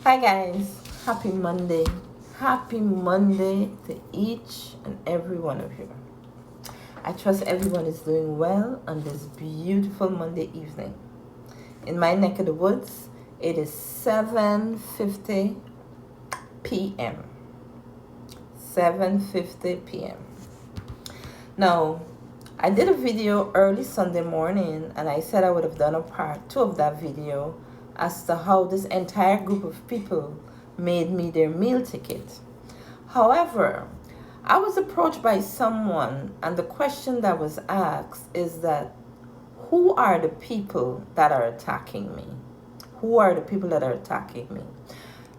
Hi guys, happy Monday. Happy Monday to each and every one of you. I trust everyone is doing well on this beautiful Monday evening. In my neck of the woods, it is 7:50 p.m. 7:50 p.m. Now, I did a video early Sunday morning and I said I would have done a part 2 of that video as to how this entire group of people made me their meal ticket. However, I was approached by someone and the question that was asked is that who are the people that are attacking me? Who are the people that are attacking me?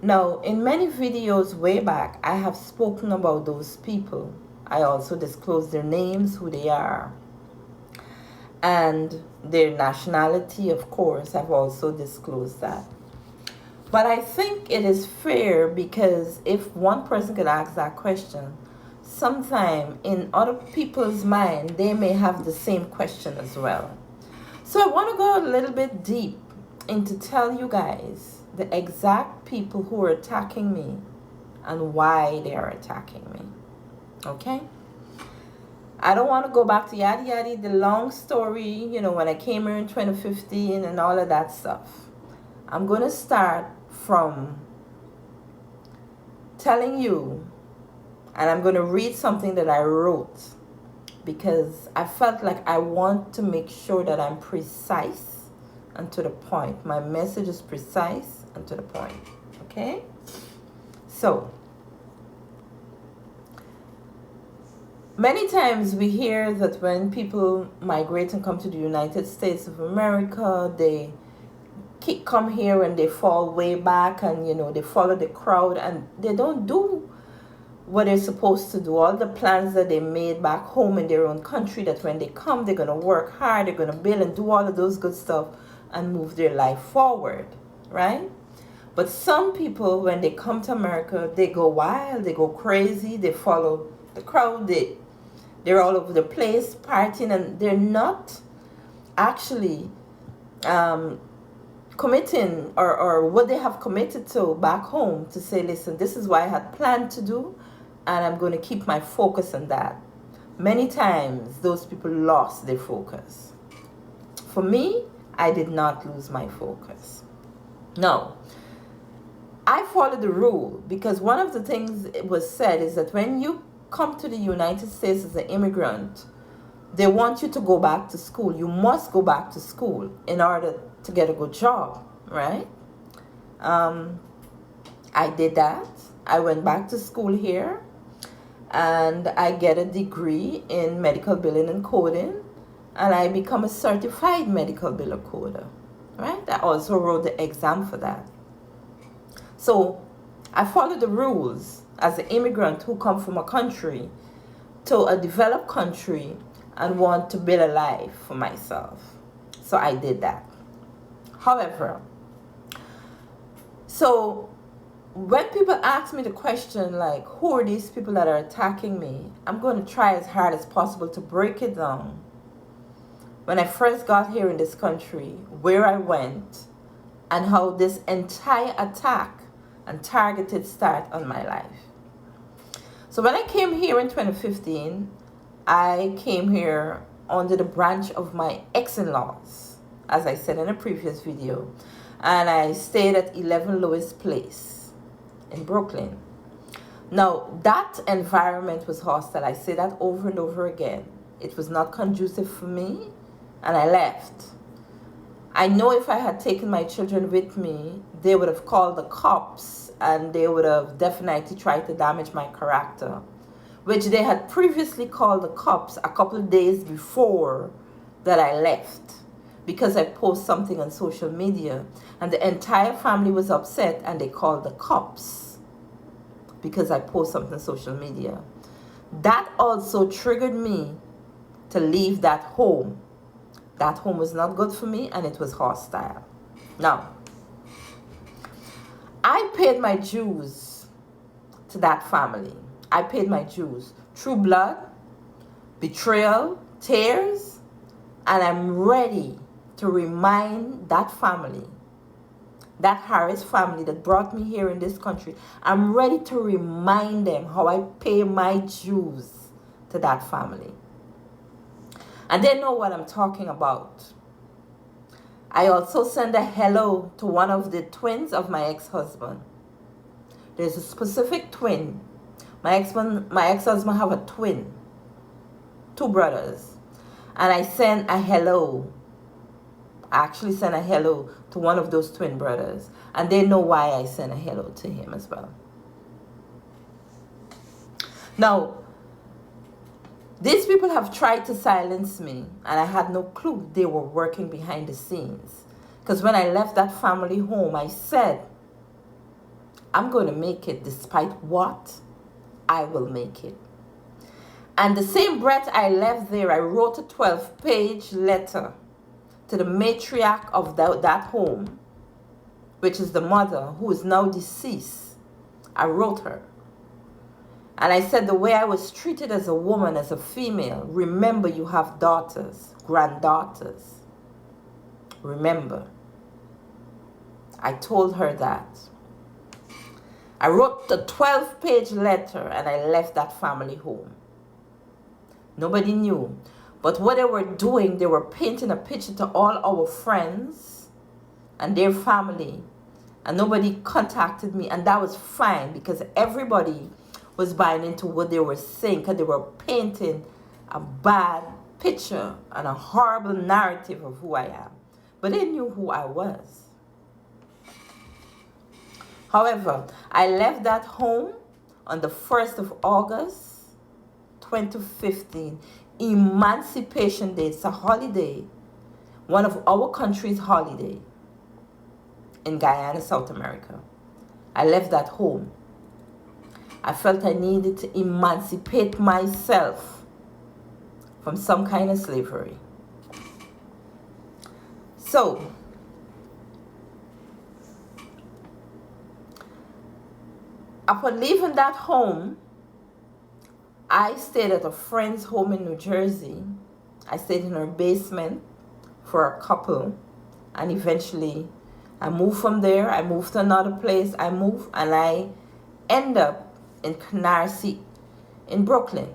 Now, in many videos way back, I have spoken about those people. I also disclose their names, who they are, and their nationality, of course. I've also disclosed that. But I think it is fair because if one person could ask that question, sometime in other people's mind, they may have the same question as well. So I want to go a little bit deep into tell you guys the exact people who are attacking me and why they are attacking me. Okay? I don't want to go back to yada yada, the long story, when I came here in 2015 and all of that stuff. I'm going to start from telling you, and I'm going to read something that I wrote because I felt like I want to make sure that I'm precise and to the point. My message is precise and to the point. Okay? So, many times we hear that when people migrate and come to the United States of America, they come here and they fall way back and, they follow the crowd and they don't do what they're supposed to do. All the plans that they made back home in their own country, that when they come, they're going to work hard, they're going to build and do all of those good stuff and move their life forward, right? But some people, when they come to America, they go wild, they go crazy, they follow the crowd, they're all over the place partying, and they're not actually committing or what they have committed to back home to say, listen, this is what I had planned to do, and I'm going to keep my focus on that. Many times, those people lost their focus. For me, I did not lose my focus. No. I followed the rule because one of the things it was said is that when you come to the United States as an immigrant, they want you to go back to school. You must go back to school in order to get a good job, right? I did that. I went back to school here and I get a degree in medical billing and coding, and I become a certified medical biller coder, right? I also wrote the exam for that. So I follow the rules as an immigrant who come from a country to a developed country and want to build a life for myself. So I did that. However, so when people ask me the question like, who are these people that are attacking me? I'm going to try as hard as possible to break it down. When I first got here in this country, where I went, and how this entire attack and targeted start on my life. So when I came here in 2015, I came here under the branch of my ex-in-laws, as I said in a previous video, and I stayed at 11 Lewis Place in Brooklyn. Now, that environment was hostile. I say that over and over again. It was not conducive for me, and I left. I know if I had taken my children with me, they would have called the cops and they would have definitely tried to damage my character, which they had previously called the cops a couple of days before that I left because I posted something on social media, and the entire family was upset and they called the cops because I posted something on social media. That also triggered me to leave that home. That home was not good for me and it was hostile. Now, I paid my dues to that family. I paid my dues through blood, betrayal, tears, and I'm ready to remind that family that Harris family that brought me here in this country, I'm ready to remind them how I pay my dues to that family. And they know what I'm talking about. I also send a hello to one of the twins of my ex-husband. There's a specific twin. My ex-husband have a twin, 2 brothers. And I send a hello. I actually sent a hello to one of those twin brothers. And they know why I sent a hello to him as well. Now, these people have tried to silence me, and I had no clue they were working behind the scenes. Because when I left that family home, I said, I'm going to make it despite what, I will make it. And the same breath I left there, I wrote a 12-page letter to the matriarch of that home, which is the mother who is now deceased. I wrote her. And I said, the way I was treated as a woman, as a female, remember you have daughters, granddaughters. Remember. I told her that. I wrote the 12-page letter and I left that family home. Nobody knew. But what they were doing, they were painting a picture to all our friends and their family. And nobody contacted me. And that was fine because everybody was buying into what they were saying, because they were painting a bad picture and a horrible narrative of who I am. But they knew who I was. However, I left that home on the 1st of August, 2015, Emancipation Day. It's a holiday, one of our country's holiday in Guyana, South America. I left that home. I felt I needed to emancipate myself from some kind of slavery. So, upon leaving that home, I stayed at a friend's home in New Jersey. I stayed in her basement for a couple, and eventually I moved from there. I moved to another place. I moved and I end up in Canarsie in Brooklyn.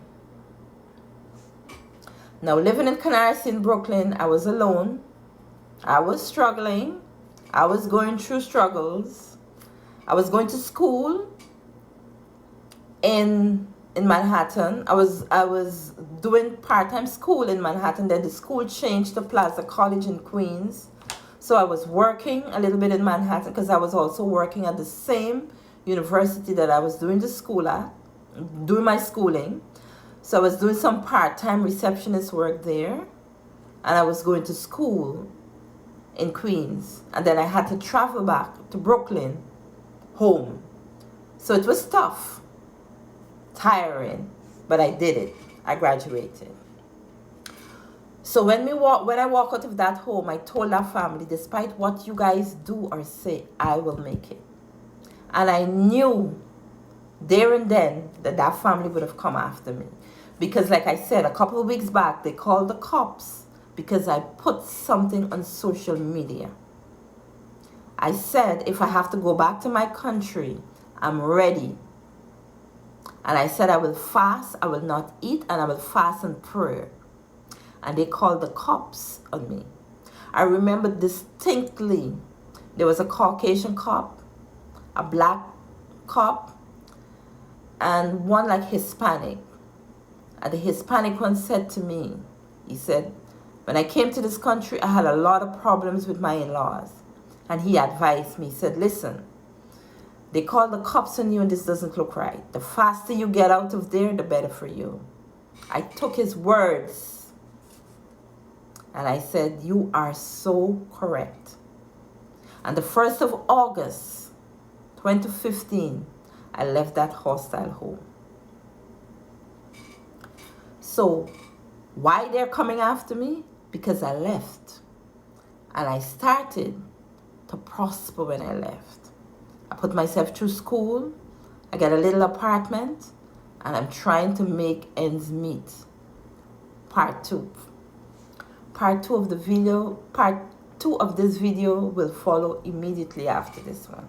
Now, living in Canarsie in Brooklyn, I was alone. I was struggling. I was going through struggles. I was going to school in Manhattan. I was doing part-time school in Manhattan. Then the school changed to Plaza College in Queens. So I was working a little bit in Manhattan because I was also working at the same university that I was doing the school at, doing my schooling. So I was doing some part-time receptionist work there, and I was going to school in Queens, and then I had to travel back to Brooklyn home. So it was tough, tiring, but I did it. I graduated. So when I walk out of that home, I told that family, despite what you guys do or say, I will make it. And I knew there and then that family would have come after me. Because like I said, a couple of weeks back, they called the cops because I put something on social media. I said, if I have to go back to my country, I'm ready. And I said, I will fast, I will not eat, and I will fast and pray. And they called the cops on me. I remember distinctly, there was a Caucasian cop, a black cop, and one like Hispanic. And the Hispanic one said to me, he said, when I came to this country, I had a lot of problems with my in-laws. And he advised me, he said, listen, they call the cops on you and this doesn't look right. The faster you get out of there, the better for you. I took his words and I said, you are so correct. And the 1st of August, 2015, I left that hostile home. So, why they're coming after me? Because I left. And I started to prosper when I left. I put myself through school. I got a little apartment. And I'm trying to make ends meet. Part 2. Part 2 of the video, part 2 of this video will follow immediately after this one.